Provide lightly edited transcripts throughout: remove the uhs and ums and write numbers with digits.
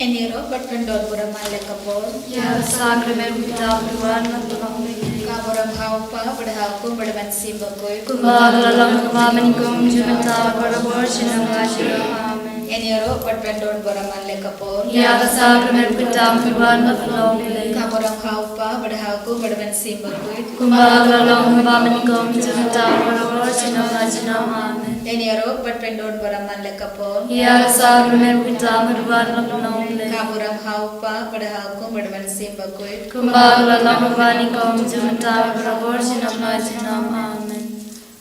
Eniro berpendon beramalek kapol. Ya sakramen kita Tuhan menolong. Kamuram haupa berhauku berbansi bakhuid. Kumbalalang kumamanikum jumata beraborsin mengajar. Amen. Eniro berpendon beramalek kapol. Ya sakramen kita Tuhan menolong. Kamuram haupa berhauku berbansi bakhuid. Kumbalalang kumamanikum jumata beraborsin mengajar. Amen. Eniro berpendon beramalek kapol. Ya sakramen kita Tuhan menolong. Kamuram haupa berhauku berbansi bakhuid. Kumbalalang kumamanikum jumata beraborsin mengajar. Amen.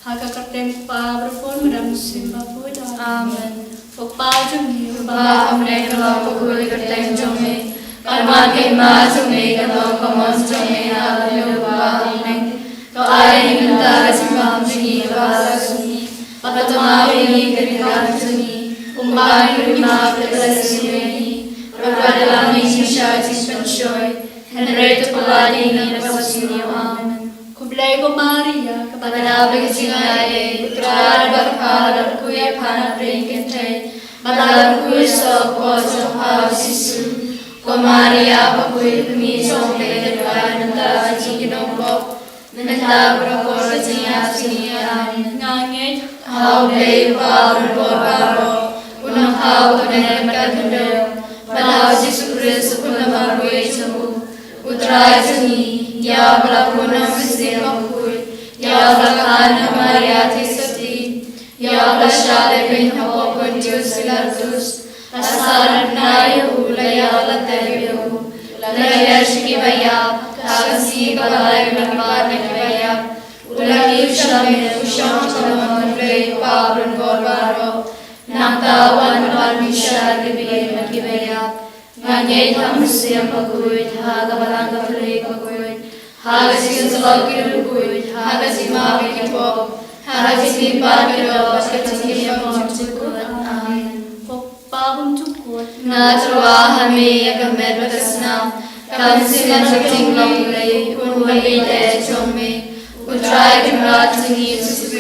Hakakartem pa berpon madam simba puda. Amen. Opa jumi Ba amne kalau pukul kerteng jome, kalma ke ma jome kalau komos jome halu ba amne, kau air minta simbang jungi bahasa sunyi, patama ini kerja jungi, umbai kerja berkesini, beradalam Indonesia dispensioy, Henry peladi ini dapat sunyi amen. Kublai ko Maria Kepada Jingisynei-blei, putra Baphylla kuya panah ringkente, Balang kuisa kuasa Jisu, ko Maria Bakhuid kami sombe depan nanda jinginombo, nanda berkor jingisynei ngangit hau blei pau berbaro, unang hau kene merkandem, balau Jisu Kristus unang marwei jemu, putra jingi. Ya belakuna mesin Bakhuid, ya belakana Maria Tisati, ya belashale bin habo Pontius Pilatus, asaran na ulaya latebiu, ulaya shikibaya, kasi balay nagmar nakibaya, ulagi ushame usham chamon blei Pardon Crucifix, nangtawan palmisha libigay nakibaya, nganyay tamusiyang Bakhuid, hagabalang Catholic Bakhuid. Hagasi selagi rubuit, hagasi maafin kita, hagasi lipat kita, sekecil yang mencukup. Amin. Opa mencukup. Natrwa kami yang kemer berkesenam, kami siman tertinggal mulai, unwali jombe, utrai kimrat tinggi Yesus,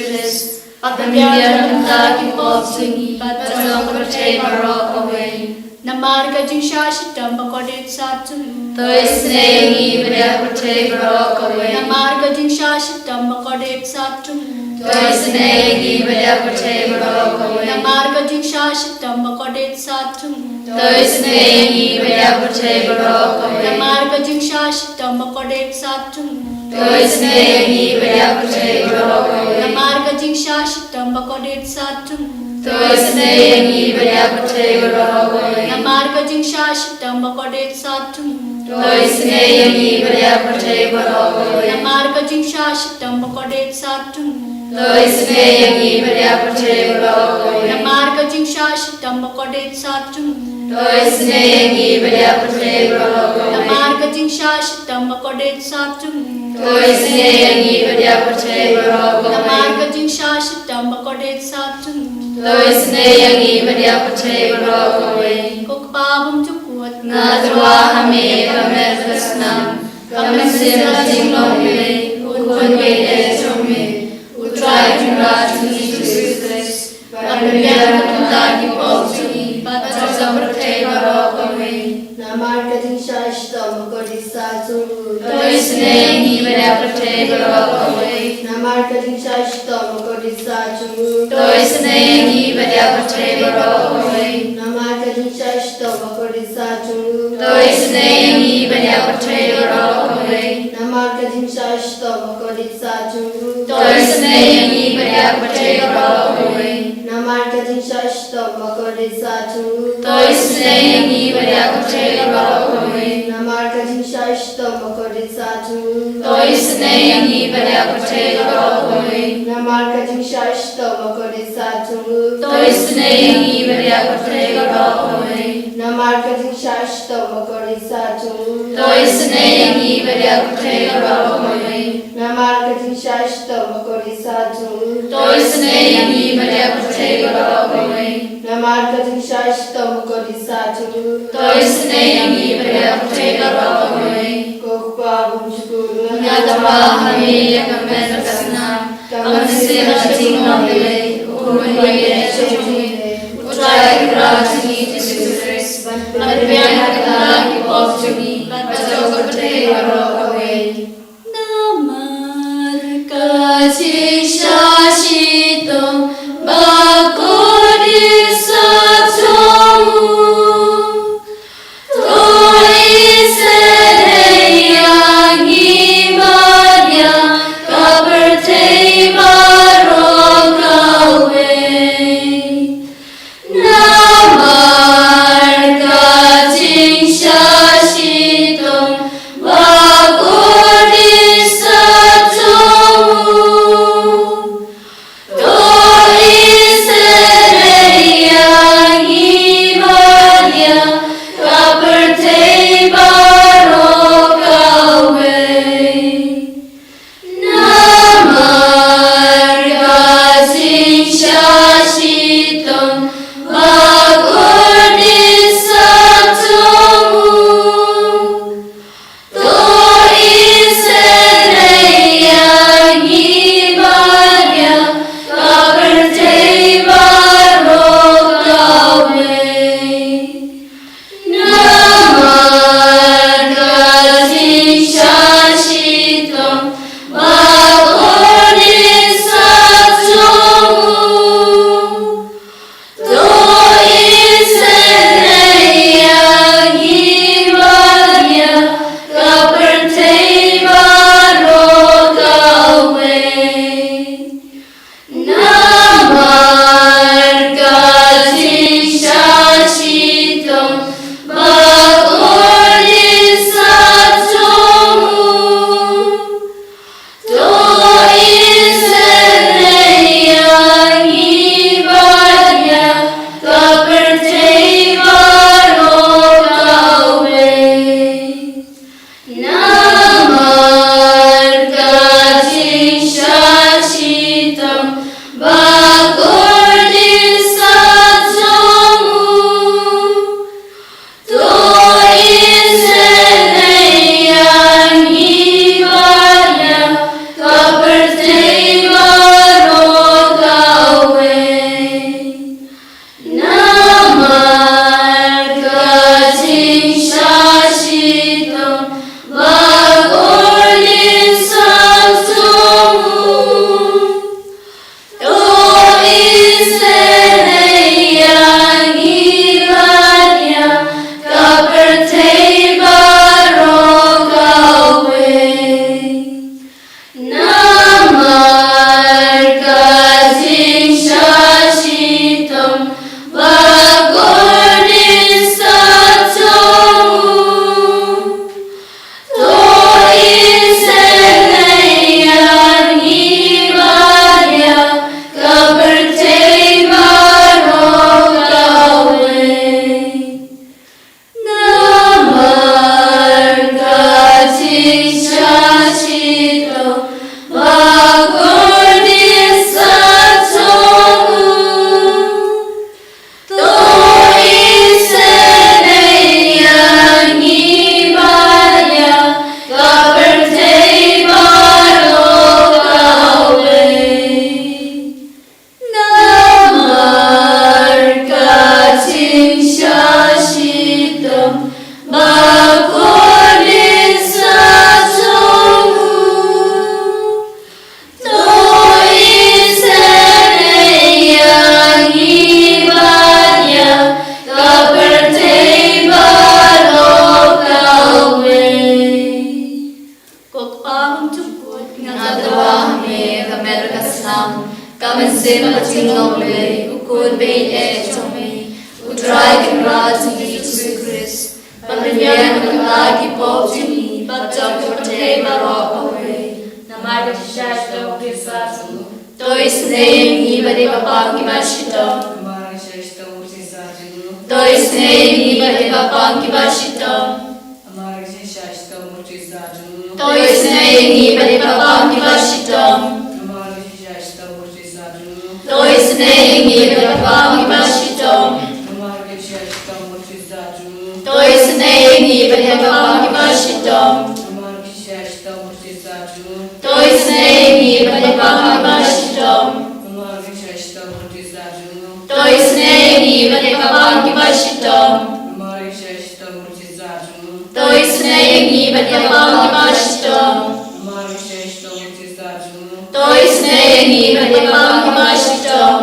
pembiar tentang kipop tinggi, patong percaya barok away. Namar ka jingshashi tamba kodet satum. Toi Sngi-blei percaya barok away. Namar ka jingshashi tamba kodet satum. Toi Sngi-blei percaya barok away. Namar ka jingshashi tamba kodet satum. Toi Sngi-blei percaya barok away. Namar ka jingshashi tamba kodet satum. Toi Sngi-blei percaya barok away. Namar ka jingshashi tamba kodet satum. Toi Sngi-blei percaya barok away. Namar ka jingshashi tamba kodet satum. Toi Sngi-blei percaya barok away. Namar ka jingshashi tamba kodet satum. Toi Sngi-blei percaya barok away. Namar ka jingshashi tamba kodet satum. Toi Sngi-blei percaya barok away. Namar ka jingshashi tamba kodet satum. Toi Sngi-blei percaya barok away. Namar ka jingshashi tamba kodet satum. Toi Sngi-blei percaya barok away. Kokpabum cukut. Natrwa kami kemer berkesenam, kami siman tertinggal mulai, unwali jombe, utrai kimrat tinggi Yesus Kristus, pembiar tentang kipop tinggi, patong percaya barok away. Namar ka jingshashi tamba kodet satum. Toi Sngi-blei percaya barok away. Namar ka jingshashi tamba kodet satum. Toi Sngi-blei percaya barok away. Namar ka jingshashi tamba kodet satum. Toi Sngi-blei percaya barok away. Namar ka jingshashi tamba kodet satum. Toi Sngi-blei percaya barok away. Namar ka jingshashi tamba kodet satum. Toi Sngi-blei percaya barok away. Namar ka jingshashi tamba kodet satum. Toi Sngi-blei percaya barok away. Namar ka jingshashi tamba kodet satum. Toi Sngi-blei percaya barok away. Namar ka jingshashi tamba kodet satum. Toi Sngi-blei percaya barok away. Namar ka jingshashi tamba kodet satum. Toi Sngi-blei percaya barok away. Namar ka jingshashi tamba kodet satum. Toi Sngi-blei percaya barok away. Kokpabum cukut. Natrwa kami yang kemer berkesenam, kami siman tertinggal mulai, unwali jombe, utrai kimrat tinggi Yesus Kristus, pembiar Jingisynei-blei, ukurbein echomei, udraigen raten Jisu Christ, panrivien lagi poptini, batok forte marokawei, Namai shashto Christu, tois neim ibade babangi mashito, tois neim ibade babangi mashito, tois neim ibade babangi mashito, tois neim ibade babangi mashito, tois neim ibade babangi mashito, tois neim ibade babangi mashito, tois neim ibade babangi mashito, Toi Sngi bade babang kimashitom.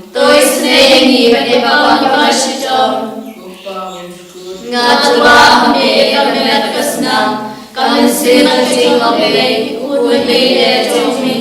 Toi Sngi bade babang kimashitom. Ngatuwa hame kamet kasnam. Kamen sila tingame utme etome.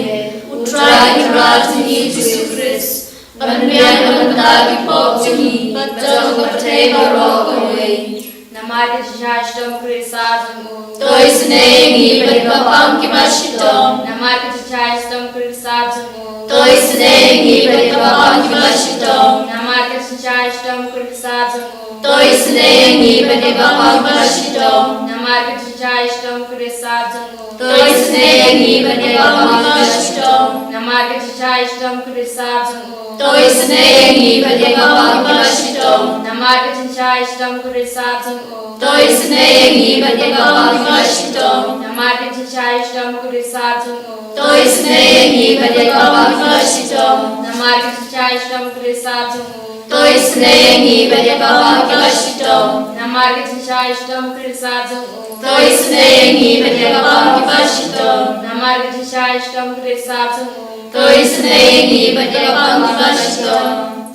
Utrai ratni Ïukharist. Banbian bantagi pop jingi. Batong batay barokaway. Namarte Chashtam Krisajamu. Toi Sngi bade babang kimashitom. Namarte Chashtam Krisajamu. Toi Sngi bade babang kimashitom. Namarte Chashtam Krisajamu. Toi Sngi bade babang kimashitom. Namarte Chashtam Krisajamu. Toi Sngi bade babang kimashitom. Namarte Chashtam Krisajamu. Toi Sngi bade babang kimashitom. Namarte Chashtam Krisajamu. Toi Sngi bade babang kimashitom. Namarte Chashtam Krisajamu. Toi Sngi bade babang kimashitom. Namarte Chashtam Krisajamu. Toi Sngi bade babang kimashitom. Namarte Chashtam Krisajamu. Toi Sngi bade babang kimashitom. Namarte Chashtam Krisajamu. Toi Sngi bade babang kimashitom.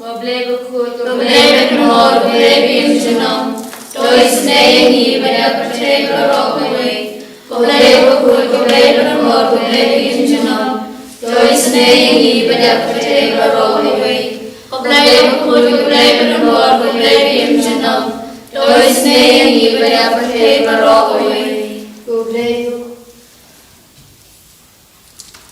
Oblate Bakhuid, Oblate more, oblate Immaculate. Toi Sngi bade batay barokaway. Oblate Bakhuid, oblate more, oblate Immaculate. Toi Sngi bade batay barokaway. Oblate Bakhuid, oblate more, oblate Immaculate. Toi Sngi bade batay barokaway.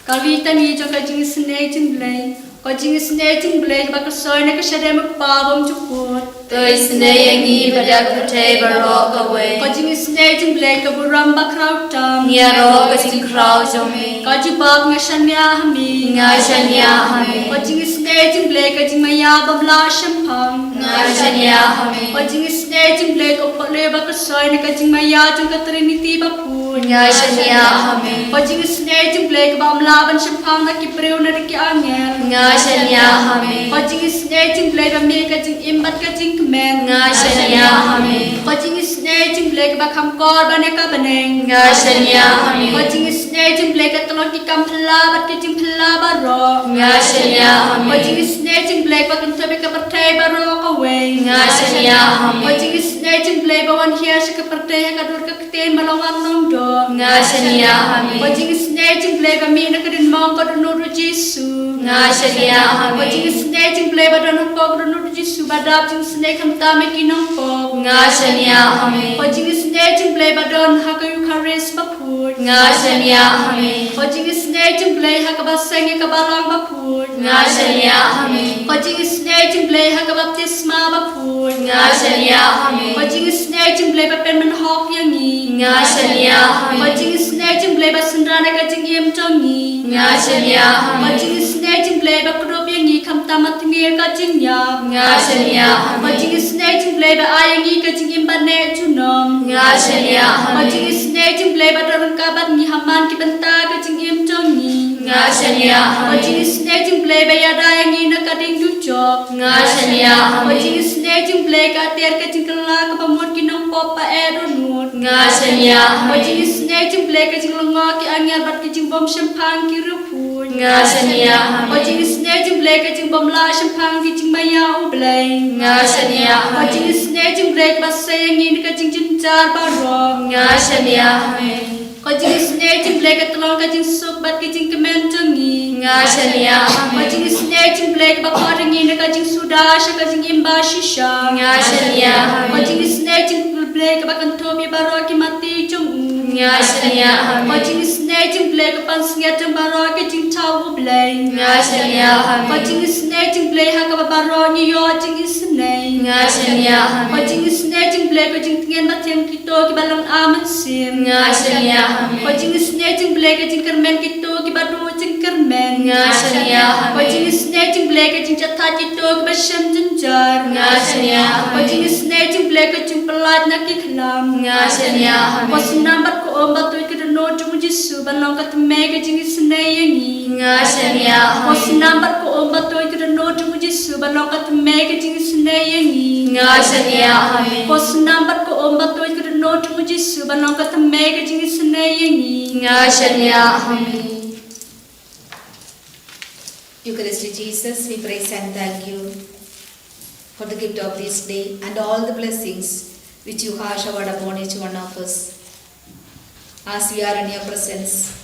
Kalvitani jo Jingisynei-blei. Jingisynei-blei bakasoy na kasyadem pabam jukut. Toi Sngi bade batay barokaway. Jingisynei-blei kaburam bakrautam. Niaro kasing kraw jome. Kajibab nga shanya hami. Nga shanya hame. Jingisynei-blei kajimaya babla shampang. Nga shanya hame. Jingisynei-blei kapale bakasoy na kajimaya jung katrinity bakun. Nga shanya hame. Jingisynei-blei kabamlaban shampang na kiprew na riki angel. Nga shanya hame. Jingisynei-blei kami kajing imbat kajing kemen. Nga shanya hame. Jingisynei-blei kabakam korban ya kabaneng. Nga shanya hame. Jingisynei-blei katalon kikam pelabat kajing pelabaro. Nga shanya hame. Jingisynei-blei bakantabi kapartay baro kaway. Nga shanya hame. Jingisynei-blei bawan hiya sa kapartay kadur kakten malawan nongdo. Nga shanya hame. Jingisynei-blei kami nakadinmong kadunuro Jisu. Nga shanya hame. Jingisynei-blei badonong pog kadunuro Jisu badap jingisynei kamtame kinong pog. Nga shanya hame. Jingisynei-blei badon haka Ïukharist Bakhuid. Nga shanya hame. Jingisynei-blei haka baseng kabalang Bakhuid. Nga shanya hame. Jingisynei-blei haka baptisma Bakhuid. Nga shanya hame. Jingisynei-blei bapen manhok yangi. Nga shanya hame. Jingisynei-blei basendrana kajing yem tongi. Nga shanya hame. Jingisynei-blei bakrup yangi kamtamat ngir kajing yap. Nga shanya hame. Jingisynei-blei ba ayangi kajing imbane junom. Nga shanya hame. Jingisynei-blei badorong kabat ni haman kibenta kajing yem tongi. Nga shanya hame. Jingisynei-blei ba yada yangi nakading jujok. Nga shanya hame. Jingisynei-blei kater kajing kelak kapamut kinong popa eronut. Nga shanya hame. Jingisynei-blei kajing lengok ki angel bat kajing bom shampang ki ruput. Nga shanya hame. Jingisynei-blei kajing bom la shampang ki jing maya ublei. Nga shanya hame. Jingisynei-blei basayangin kajing jinjar baro. Nga shanya hame. Jingisynei-blei katolong kajing sup bat kajing kemen tongi. Nga shanya hame. Jingisynei-blei bakorangin kajing sudasha kajing imba shisha. Nga shanya hame. Jingisynei-blei kabakantobi baro ki mati jung. Nga shanya hame. Jingisynei-blei kapansingat jung baro ki jing tawu blei. Nga shanya hame. Jingisynei-blei hakababaro ni yo jingisynei. Nga shanya hame. Jingisynei-blei kajing tingen batiang kito ki balang aman sim. Nga shanya hame. Jingisynei-blei kajing kermen kito ki badu jing kermen. Nga shanya hame. Jingisynei-blei kajing jatha kito ki basyam jenjar. Nga shanya hame. Jingisynei-blei kajing pelat na ki khalam. Nga shanya hame. Pasinambat ko ombat tu ki no jung Jisu balang katme kajing jingisynei yangi. Nga shanya hame. Pasinambat ko ombat tu ki no jung Jisu balang katme kajing jingisynei yangi. Nga shanya hame. Pasinambat ko ombat tu ki note mo Jisu banong katamay ka Jingisynei-blei. Nga shanya hami. Eucharistic Jesus, we praise and thank you for the gift of this day and all the blessings which you have showered upon each one of us. As we are in your presence,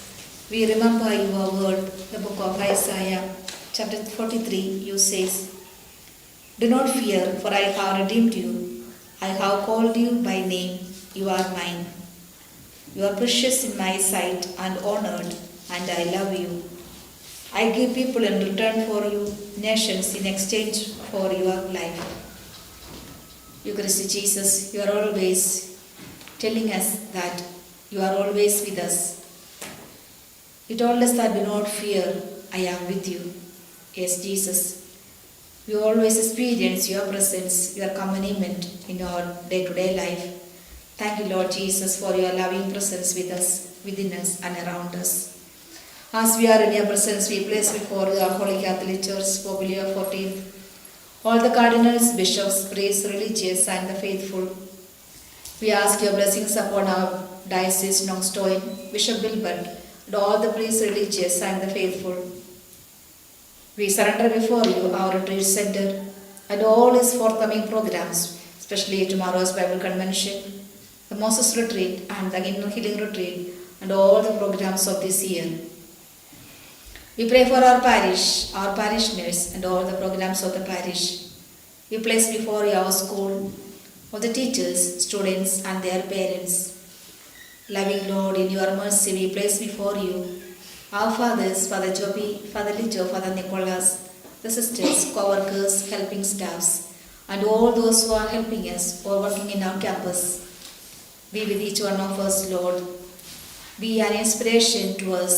we remember your word, the book of Isaiah, chapter 43, you says, "Do not fear, for I have redeemed you. I have called you by name, you are mine. You are precious in my sight and honored, and I love you. I give people in return for you, nations in exchange for your life." Eucharistic Jesus, you are always telling us that you are always with us. You told us that do not fear, I am with you. Yes, Jesus, we always experience your presence, your accompaniment in our day-to-day life. Thank you, Lord Jesus, for your loving presence with us, within us and around us. As we are in your presence, we place before our Holy Catholic Church, Pope Leo XIV, all the cardinals, bishops, priests, religious and the faithful. We ask your blessings upon our diocese, Nongstoin, Bishop Bilbert, and all the priests, religious and the faithful. We surrender before you our retreat center and all its forthcoming programs, especially tomorrow's Bible Convention, the Moses Retreat and the Inner Healing Retreat, and all the programs of this year. We pray for our parish, our parishioners, and all the programs of the parish. We place before you our school, all the teachers, students, and their parents. Loving Lord, in your mercy, we place before you our fathers, Father Joby, Father Lijo, Father Nicholas, the sisters, co-workers, helping staffs, and all those who are helping us or working in our campus. Be with each one of us, Lord. Be an inspiration to us.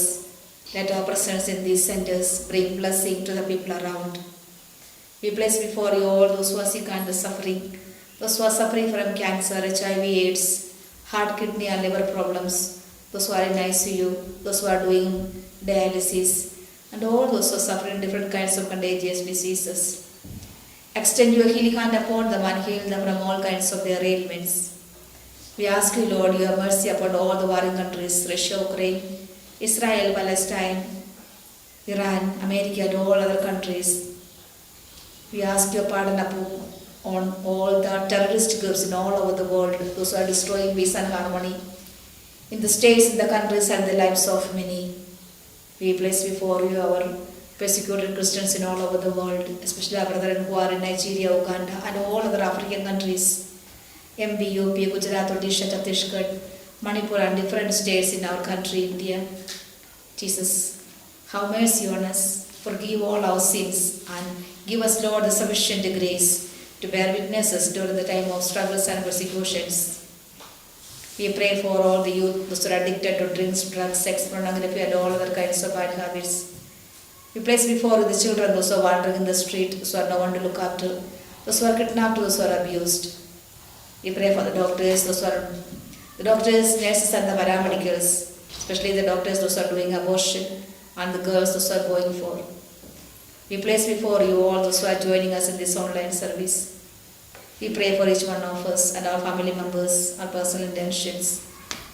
Let our presence in these centers bring blessing to the people around. We place before you all those who are sick and suffering, those who are suffering from cancer, HIV, AIDS, heart, kidney and liver problems, those who are in ICU, those who are doing dialysis, and all those who are suffering different kinds of contagious diseases. Extend your healing hand upon them and heal them from all kinds of their ailments. We ask you, Lord, your mercy upon all the warring countries, Russia, Ukraine, Israel, Palestine, Iran, America, and all other countries. We ask your pardon on all the terrorist groups in all over the world, those who are destroying peace and harmony in the states, in the countries, and the lives of many. We place before you our persecuted Christians in all over the world, especially our brethren who are in Nigeria, Uganda, and all other African countries, MP, UP, Gujarat, Odisha, Chhattisgarh, Manipur, and different states in our country, India. Jesus, have mercy on us, forgive all our sins, and give us, Lord, the sufficient grace to bear witnesses during the time of struggles and persecutions. We pray for all the youth, those who are addicted to drinks, drugs, sex, pornography, and all other kinds of bad habits. We place before you the children, those who are wandering in the street, those who are no one to look after, those who are kidnapped, those who are abused. We pray for the doctors, nurses, and the paramedicals, especially the doctors, those who are doing abortion, and the girls, those who are going for. We place before you all those who are joining us in this online service. We pray for each one of us and our family members, our personal intentions.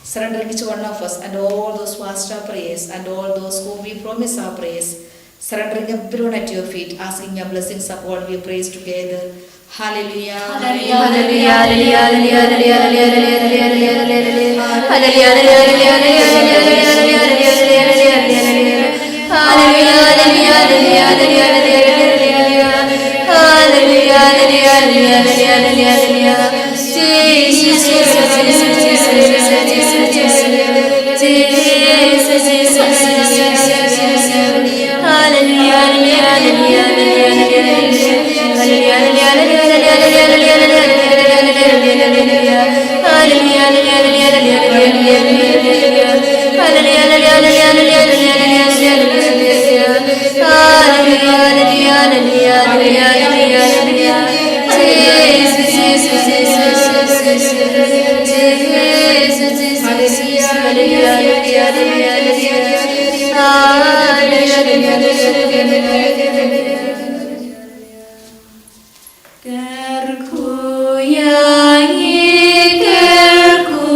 Surrender each one of us and all those who asked our prayers and all those whom we promise our prayers. Surrendering everyone at your feet, asking your blessings upon we praise together. Hallelujah. Kerku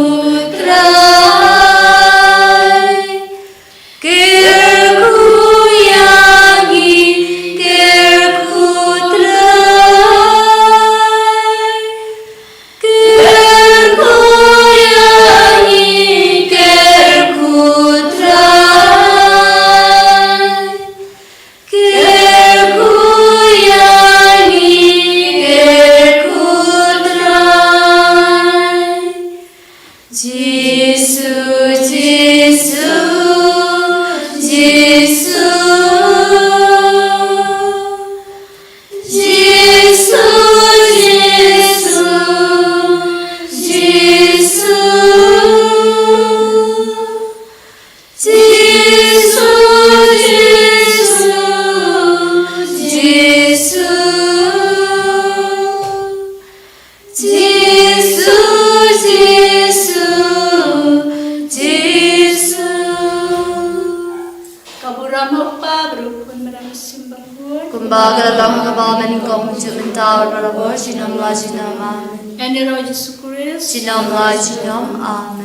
Marama upa berukun marama simbang pun. Kumbaga datang ke bawah meningkong wujud mentawar pada bawah sinom la sinom amin. Eni roh Jisu Christ. Sinom la sinom amin.